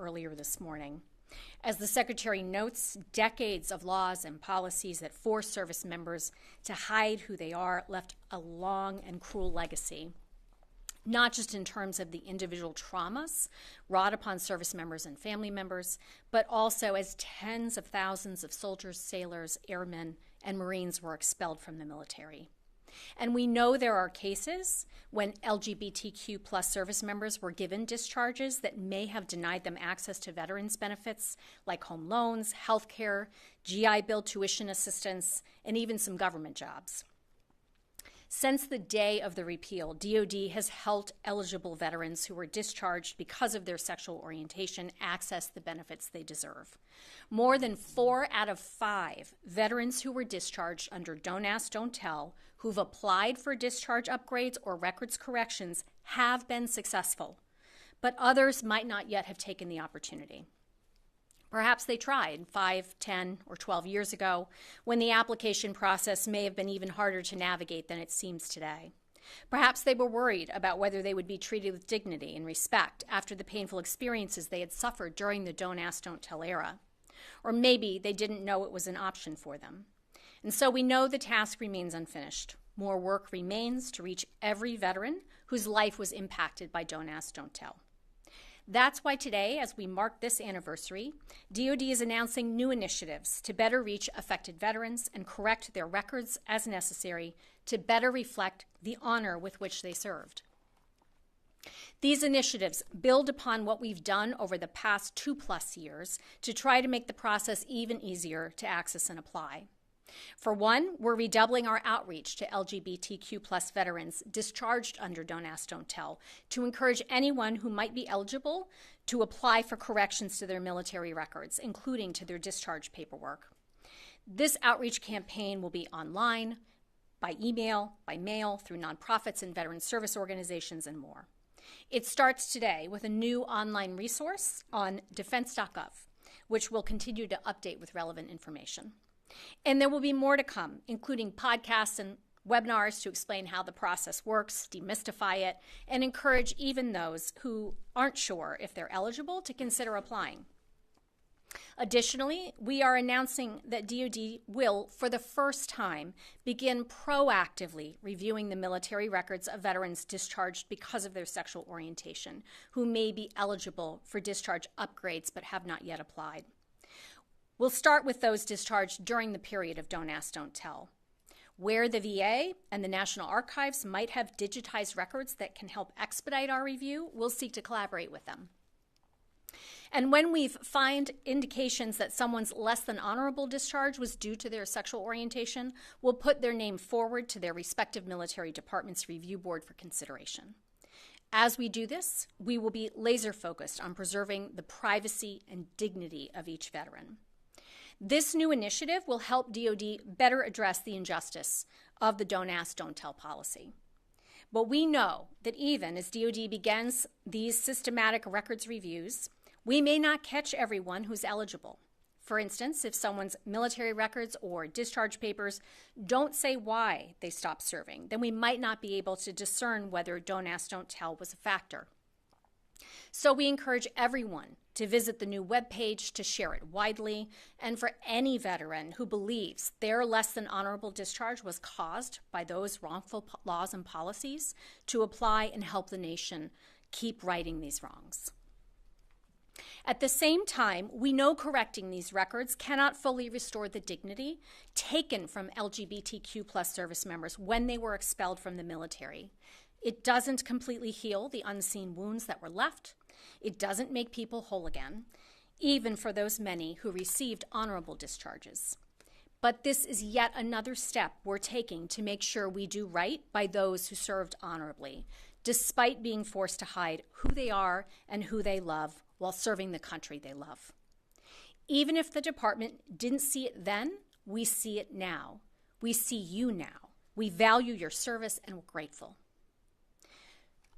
earlier this morning. As the Secretary notes, decades of laws and policies that force service members to hide who they are left a long and cruel legacy, not just in terms of the individual traumas wrought upon service members and family members, but also as tens of thousands of soldiers, sailors, airmen, and Marines were expelled from the military. And we know there are cases when LGBTQ plus service members were given discharges that may have denied them access to veterans benefits like home loans, health care, GI Bill tuition assistance, and even some government jobs. Since the day of the repeal, DoD has helped eligible veterans who were discharged because of their sexual orientation access the benefits they deserve. More than 4 out of 5 veterans who were discharged under Don't Ask, Don't Tell, who've applied for discharge upgrades or records corrections, have been successful, but others might not yet have taken the opportunity. Perhaps they tried 5, 10, or 12 years ago, when the application process may have been even harder to navigate than it seems today. Perhaps they were worried about whether they would be treated with dignity and respect after the painful experiences they had suffered during the Don't Ask, Don't Tell era. Or maybe they didn't know it was an option for them. And so we know the task remains unfinished. More work remains to reach every veteran whose life was impacted by Don't Ask, Don't Tell. That's why today, as we mark this anniversary, DoD is announcing new initiatives to better reach affected veterans and correct their records as necessary to better reflect the honor with which they served. These initiatives build upon what we've done over the past 2+ years to try to make the process even easier to access and apply. For one, we're redoubling our outreach to LGBTQ plus veterans discharged under Don't Ask, Don't Tell to encourage anyone who might be eligible to apply for corrections to their military records, including to their discharge paperwork. This outreach campaign will be online, by email, by mail, through nonprofits and veteran service organizations, and more. It starts today with a new online resource on defense.gov, which we'll continue to update with relevant information. And there will be more to come, including podcasts and webinars to explain how the process works, demystify it, and encourage even those who aren't sure if they're eligible to consider applying. Additionally, we are announcing that DoD will, for the first time, begin proactively reviewing the military records of veterans discharged because of their sexual orientation, who may be eligible for discharge upgrades but have not yet applied. We'll start with those discharged during the period of Don't Ask, Don't Tell. Where the VA and the National Archives might have digitized records that can help expedite our review, we'll seek to collaborate with them. And when we find indications that someone's less than honorable discharge was due to their sexual orientation, we'll put their name forward to their respective military departments' review board for consideration. As we do this, we will be laser focused on preserving the privacy and dignity of each veteran. This new initiative will help DoD better address the injustice of the Don't Ask, Don't Tell policy. But we know that even as DoD begins these systematic records reviews, we may not catch everyone who's eligible. For instance, if someone's military records or discharge papers don't say why they stopped serving, then we might not be able to discern whether Don't Ask, Don't Tell was a factor. So we encourage everyone to visit the new webpage, to share it widely, and for any veteran who believes their less than honorable discharge was caused by those wrongful laws and policies, to apply and help the nation keep righting these wrongs. At the same time, we know correcting these records cannot fully restore the dignity taken from LGBTQ plus service members when they were expelled from the military. It doesn't completely heal the unseen wounds that were left. It doesn't make people whole again, even for those many who received honorable discharges. But this is yet another step we're taking to make sure we do right by those who served honorably, despite being forced to hide who they are and who they love while serving the country they love. Even if the department didn't see it then, we see it now. We see you now. We value your service and we're grateful.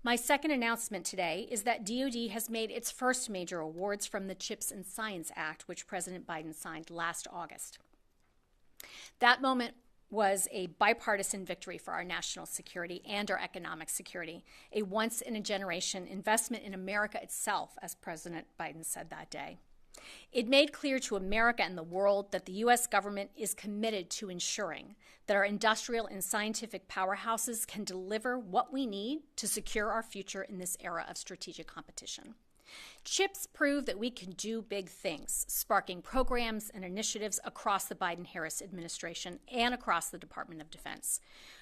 My second announcement today is that DoD has made its first major awards from the CHIPS and Science Act, which President Biden signed last August. That moment was a bipartisan victory for our national security and our economic security, a once-in-a-generation investment in America itself, as President Biden said that day. It made clear to America and the world that the U.S. government is committed to ensuring that our industrial and scientific powerhouses can deliver what we need to secure our future in this era of strategic competition. CHIPS prove that we can do big things, sparking programs and initiatives across the Biden-Harris administration and across the Department of Defense,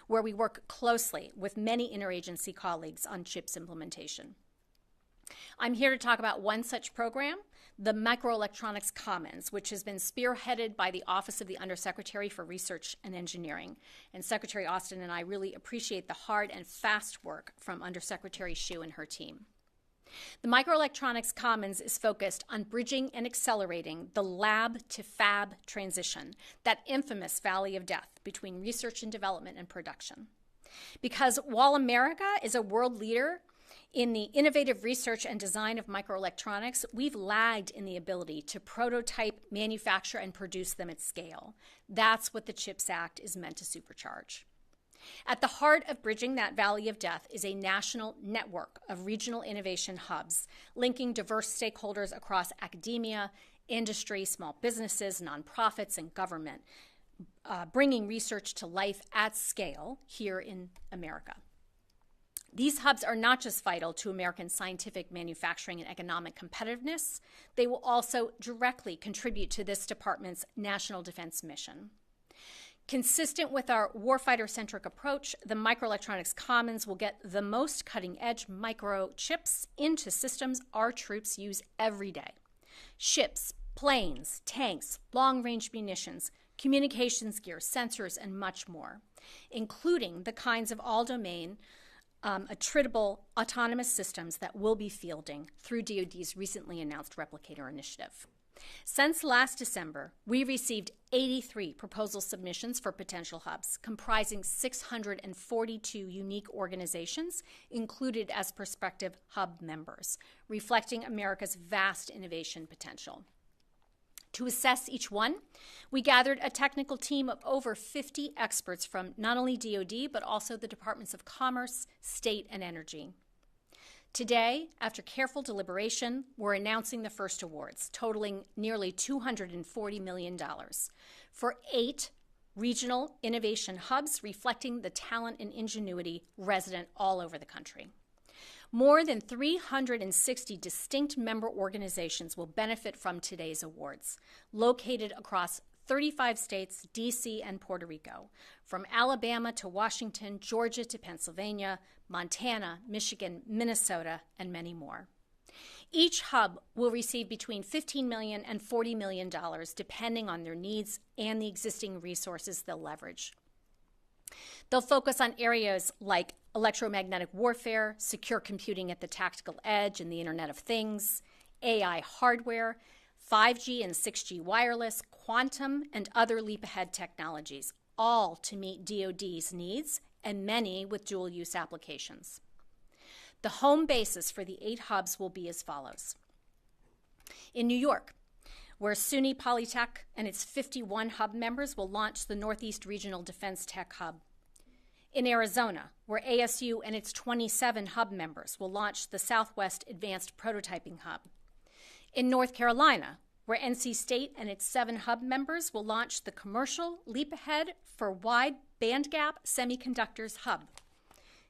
where we work closely with many interagency colleagues on CHIPS implementation. I'm here to talk about one such program, the Microelectronics Commons, which has been spearheaded by the Office of the Undersecretary for Research and Engineering. And Secretary Austin and I really appreciate the hard and fast work from Undersecretary Hsu and her team. The Microelectronics Commons is focused on bridging and accelerating the lab to fab transition, that infamous valley of death between research and development and production. Because while America is a world leader in the innovative research and design of microelectronics, we've lagged in the ability to prototype, manufacture, and produce them at scale. That's what the CHIPS Act is meant to supercharge. At the heart of bridging that valley of death is a national network of regional innovation hubs, linking diverse stakeholders across academia, industry, small businesses, nonprofits, and government, bringing research to life at scale here in America. These hubs are not just vital to American scientific, manufacturing, and economic competitiveness, they will also directly contribute to this department's national defense mission. Consistent with our warfighter-centric approach, the Microelectronics Commons will get the most cutting-edge microchips into systems our troops use every day. Ships, planes, tanks, long-range munitions, communications gear, sensors, and much more, including the kinds of all-domain attritable autonomous systems that we'll be fielding through DoD's recently announced Replicator initiative. Since last December, we received 83 proposal submissions for potential hubs, comprising 642 unique organizations included as prospective hub members, reflecting America's vast innovation potential. To assess each one, we gathered a technical team of over 50 experts from not only DoD, but also the Departments of Commerce, State, and Energy. Today, after careful deliberation, we're announcing the first awards, totaling nearly $240 million for 8 regional innovation hubs reflecting the talent and ingenuity resident all over the country. More than 360 distinct member organizations will benefit from today's awards, located across 35 states, D.C., and Puerto Rico, from Alabama to Washington, Georgia to Pennsylvania, Montana, Michigan, Minnesota, and many more. Each hub will receive between $15 million and $40 million, depending on their needs and the existing resources they'll leverage. They'll focus on areas like electromagnetic warfare, secure computing at the tactical edge and the Internet of Things, AI hardware, 5G and 6G wireless, quantum, and other leap-ahead technologies, all to meet DoD's needs and many with dual-use applications. The home basis for the 8 hubs will be as follows. In New York, where SUNY Polytech and its 51 hub members will launch the Northeast Regional Defense Tech Hub. In Arizona, where ASU and its 27 hub members will launch the Southwest Advanced Prototyping Hub. In North Carolina, where NC State and its 7 hub members will launch the Commercial Leap Ahead for Wide Bandgap Semiconductors Hub.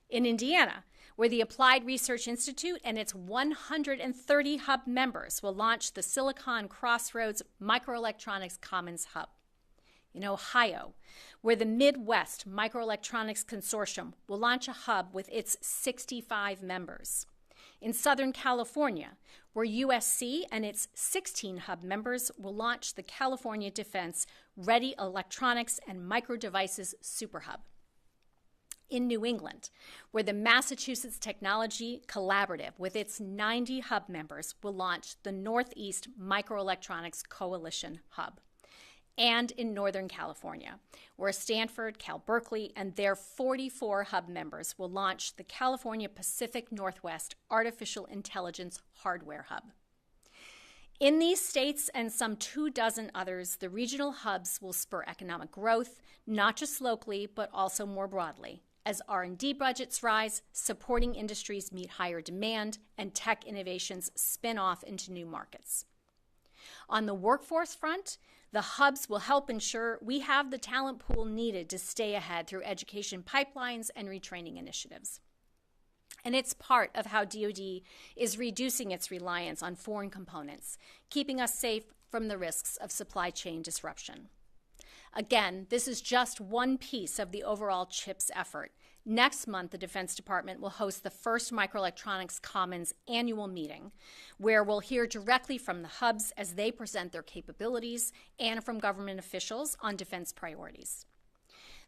In Indiana, where the Applied Research Institute and its 130 hub members will launch the Silicon Crossroads Microelectronics Commons Hub. In Ohio, where the Midwest Microelectronics Consortium will launch a hub with its 65 members. In Southern California, where USC and its 16 hub members will launch the California Defense Ready Electronics and Microdevices Super Hub. In New England, where the Massachusetts Technology Collaborative with its 90 hub members will launch the Northeast Microelectronics Coalition Hub. And in Northern California, where Stanford, Cal Berkeley, and their 44 hub members will launch the California Pacific Northwest Artificial Intelligence Hardware Hub. In these states and some 24 others, the regional hubs will spur economic growth, not just locally, but also more broadly, as R&D budgets rise, supporting industries meet higher demand, and tech innovations spin off into new markets. On the workforce front, the hubs will help ensure we have the talent pool needed to stay ahead through education pipelines and retraining initiatives. And it's part of how DoD is reducing its reliance on foreign components, keeping us safe from the risks of supply chain disruption. Again, this is just one piece of the overall CHIPS effort. Next month, the Defense Department will host the first Microelectronics Commons annual meeting, where we'll hear directly from the hubs as they present their capabilities and from government officials on defense priorities.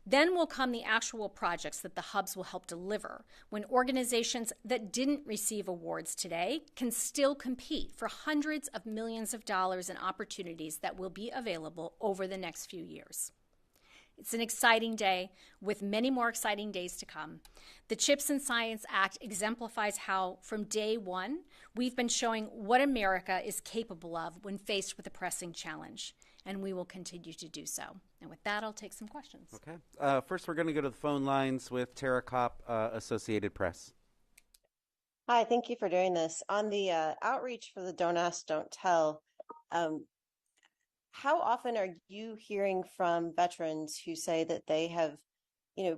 Then will come the actual projects that the hubs will help deliver, when organizations that didn't receive awards today can still compete for hundreds of millions of dollars in opportunities that will be available over the next few years. It's an exciting day with many more exciting days to come. The CHIPS and Science Act exemplifies how, from day one, we've been showing what America is capable of when faced with a pressing challenge, and we will continue to do so. And with that, I'll take some questions. Okay. First, we're going to go to the phone lines with Tara Kopp, Associated Press. Hi, thank you for doing this. On the outreach for the Don't Ask, Don't Tell, how often are you hearing from veterans who say that they have,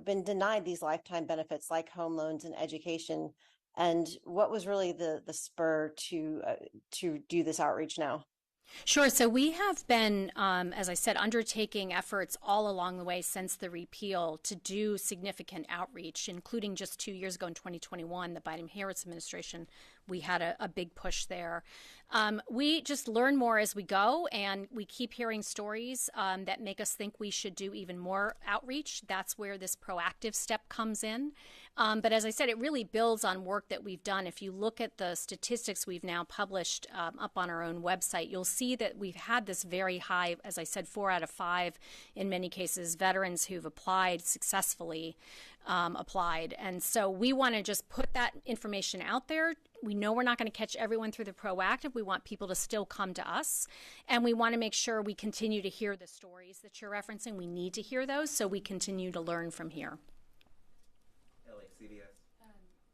been denied these lifetime benefits like home loans and education? And what was really the spur to do this outreach now? Sure. So we have been, as I said, undertaking efforts all along the way since the repeal to do significant outreach, including just 2 years ago in 2021, the Biden-Harris administration, we had a big push there. We just learn more as we go, and we keep hearing stories that make us think we should do even more outreach. That's where this proactive step comes in. But as I said, it really builds on work that we've done. If you look at the statistics we've now published up on our own website, you'll see that we've had this very high, as I said, 4 out of 5, in many cases, veterans who've applied successfully applied. And so we want to just put that information out there. We know we're not going to catch everyone through the proactive. We want people to still come to us. And we want to make sure we continue to hear the stories that you're referencing. We need to hear those so we continue to learn from here. CBS.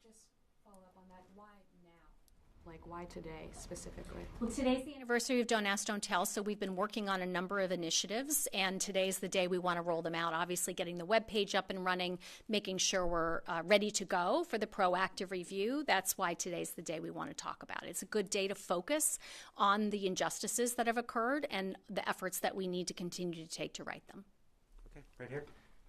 Just follow up on that. Why now? Like, why today specifically? Well, today's the anniversary of Don't Ask, Don't Tell, so we've been working on a number of initiatives, and today's the day we want to roll them out. Obviously, getting the webpage up and running, making sure we're ready to go for the proactive review. That's why today's the day we want to talk about it. It's a good day to focus on the injustices that have occurred and the efforts that we need to continue to take to right them. Okay, right here.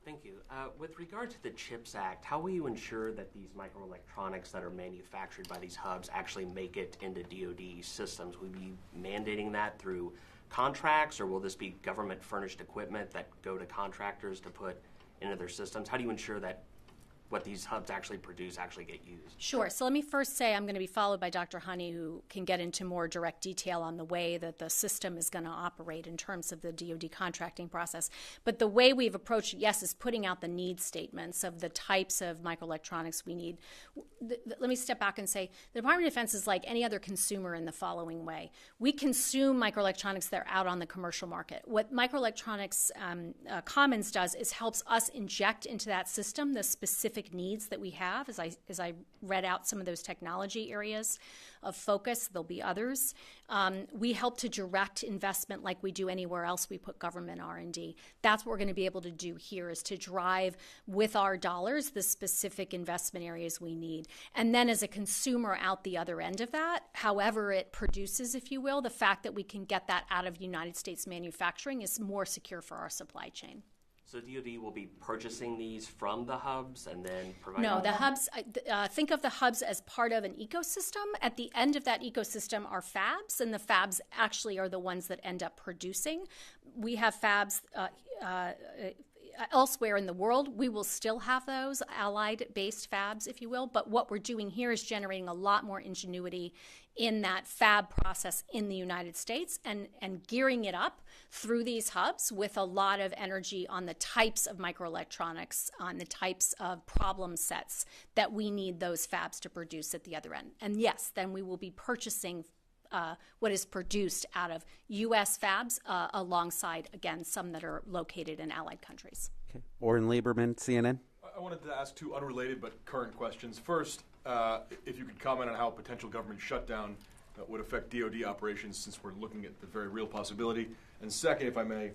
Thank you. With regard to the CHIPS Act, how will you ensure that these microelectronics that are manufactured by these hubs actually make it into DoD systems? Will you be mandating that through contracts, or will this be government-furnished equipment that go to contractors to put into their systems? How do you ensure that what these hubs actually produce actually get used? Sure. So let me first say I'm going to be followed by Dr. Honey, who can get into more direct detail on the way that the system is going to operate in terms of the DoD contracting process. But the way we've approached it, yes, is putting out the need statements of the types of microelectronics we need. Let me step back and say the Department of Defense is like any other consumer in the following way. We consume microelectronics that are out on the commercial market. What Microelectronics Commons does is helps us inject into that system the specific needs that we have. As I read out some of those technology areas of focus, there'll be others. We help to direct investment like we do anywhere else we put government R&D. That's what we're going to be able to do here, is to drive with our dollars the specific investment areas we need. And then as a consumer out the other end of that, however it produces, if you will, the fact that we can get that out of United States manufacturing is more secure for our supply chain. So DoD will be purchasing these from the hubs and then providing? No, the hubs, think of the hubs as part of an ecosystem. At the end of that ecosystem are fabs, and the fabs actually are the ones that end up producing. We have fabs elsewhere in the world. We will still have those allied-based fabs, if you will, but what we're doing here is generating a lot more ingenuity in that fab process in the United States and gearing it up through these hubs with a lot of energy on the types of microelectronics, on the types of problem sets that we need those fabs to produce at the other end. And yes, then we will be purchasing what is produced out of U.S. fabs alongside, again, some that are located in allied countries. Okay. Oren Lieberman, CNN. I wanted to ask two unrelated but current questions. First, if you could comment on how a potential government shutdown would affect DoD operations, since we're looking at the very real possibility. And second, if I may,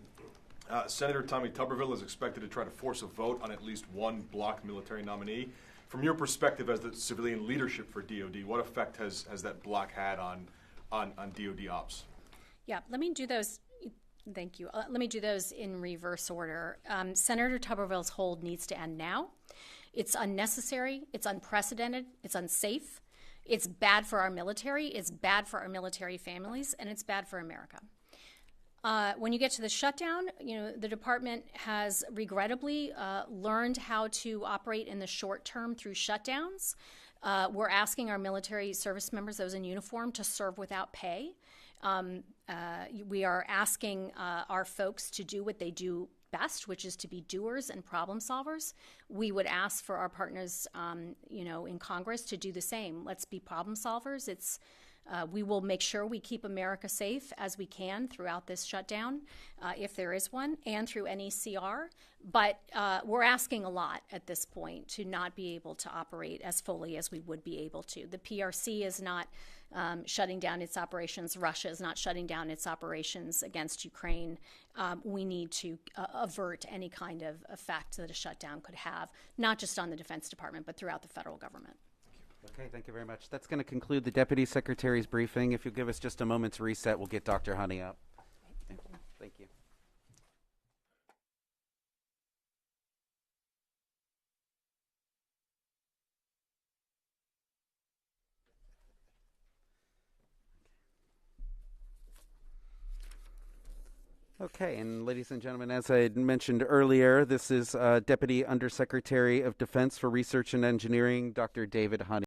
Senator Tommy Tuberville is expected to try to force a vote on at least one bloc military nominee. From your perspective as the civilian leadership for DoD, what effect has that bloc had on DoD ops? Yeah, let me do those. Thank you. Let me do those in reverse order. Senator Tuberville's hold needs to end now. It's unnecessary. It's unprecedented. It's unsafe. It's bad for our military. It's bad for our military families, and it's bad for America. When you get to the shutdown, the department has regrettably learned how to operate in the short term through shutdowns. We're asking our military service members, those in uniform, to serve without pay. We are asking our folks to do what they do best, which is to be doers and problem solvers. We would ask for our partners, in Congress to do the same. Let's be problem solvers. We will make sure we keep America safe as we can throughout this shutdown, if there is one, and through any CR. But we're asking a lot at this point to not be able to operate as fully as we would be able to. The PRC is not shutting down its operations. Russia is not shutting down its operations against Ukraine. We need to avert any kind of effect that a shutdown could have, not just on the Defense Department, but throughout the federal government. Okay, thank you very much. That's going to conclude the Deputy Secretary's briefing. If you'll give us just a moment to reset, we'll get Dr. Honey up. Thank you. Okay, and ladies and gentlemen, as I had mentioned earlier, this is Deputy Undersecretary of Defense for Research and Engineering, Dr. David Honey.